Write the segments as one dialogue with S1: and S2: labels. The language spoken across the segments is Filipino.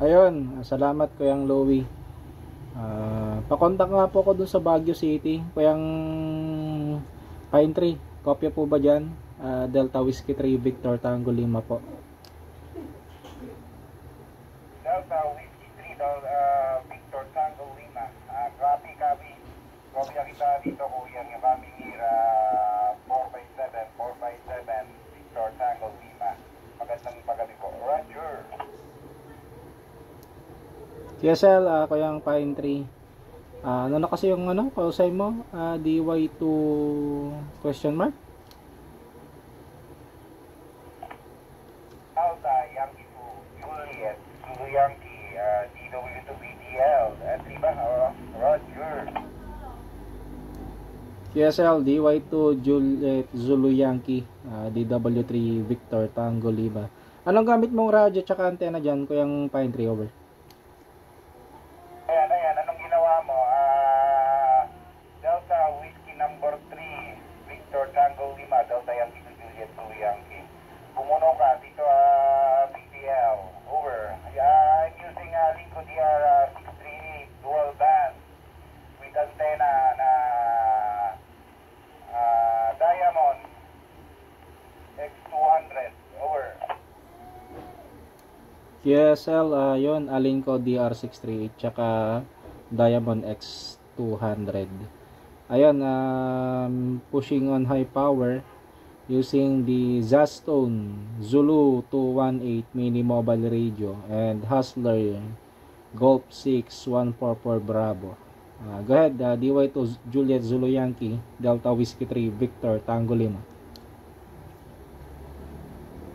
S1: Ayun, salamat Kuyang Louie. Pakontak nga po ako dun sa Baguio City, Kuyang Pine Tree. Kopya po ba dyan? Delta Whiskey 3 Victor Tango Lima po.
S2: Delta Whiskey 3 Victor Tango Lima. Copy. Kopya kita dito kuya. Yung aming hira 457 Victor Tango Lima. Magandang pagabi po. Roger.
S1: CSL, Kuyang Pine Tree. Ano na kasi yung pausay mo? DY2 question mark?
S2: Delta Yankee 2 Juliet Zulu Yankee DW2 BTL. Diba? Roger.
S1: CSL, DY2 Juliet Zulu Yankee, DW3 Victor Tango Lima. Anong gamit mong radyo tsaka antena dyan, Kuyang Pine Tree, over?
S2: Ayan. Anong ginawa mo? Delta Whiskey number 3 Victor Tango Lima. Delta Yankee to Juliet Zulu Yankee. Pumuno ka dito, BTL. Over. I'm using Linko DR638 dual band with antenna na Diamond X200. Over.
S1: QSL, yun, Alinco DR638 tsaka Diamond X200. Ayun, pushing on high power using the Zastone Zulu 218 mini mobile radio and Hustler Golf 6 144 Bravo. Go ahead, DY2 Juliet Zulu Yankee Delta Whiskey 3 Victor Tango Lima.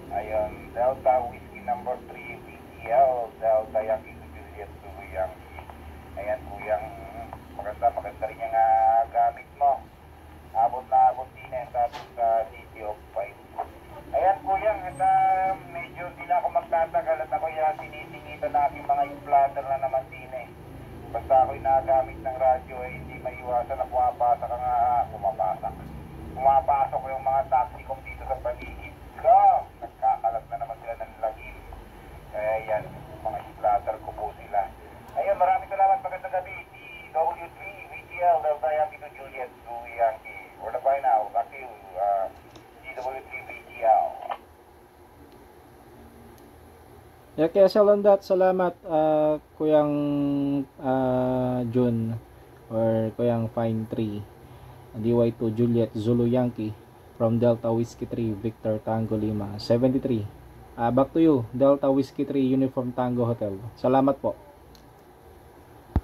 S2: Ayun, Delta Whiskey number 3 BTL, Delta Yankee to Juliet Zulu Yankee. Ayan, kuyang maganda rin yung gamit mo. Abot din tapos sa City of Fight. Ayan, kuyang, medyo hindi na ako magtatagal at ako yung sinisingitan na aking mga inflator na naman din eh. Basta ako'y nagamit ng radyo hindi maiwasan na pumapasok yung mga taxi kong dito sa paligid ko. Nagkakalat na naman sila ng lagim. Kaya yan, mga inflator ko po sila. Ayun, maraming salamat. Magandang gabi. DW3 VTL Delta Yankee to Juliet Zulu Yankee. For the bye now. Back to you, DW3 VTL.
S1: Kaya sa landat, salamat Kuyang June or Kuyang Fine 3 DY2 Juliet Zulu Yankee from Delta Whiskey 3 Victor Tango Lima 73. Back to you, Delta Whiskey 3 Uniform Tango Hotel. Salamat po.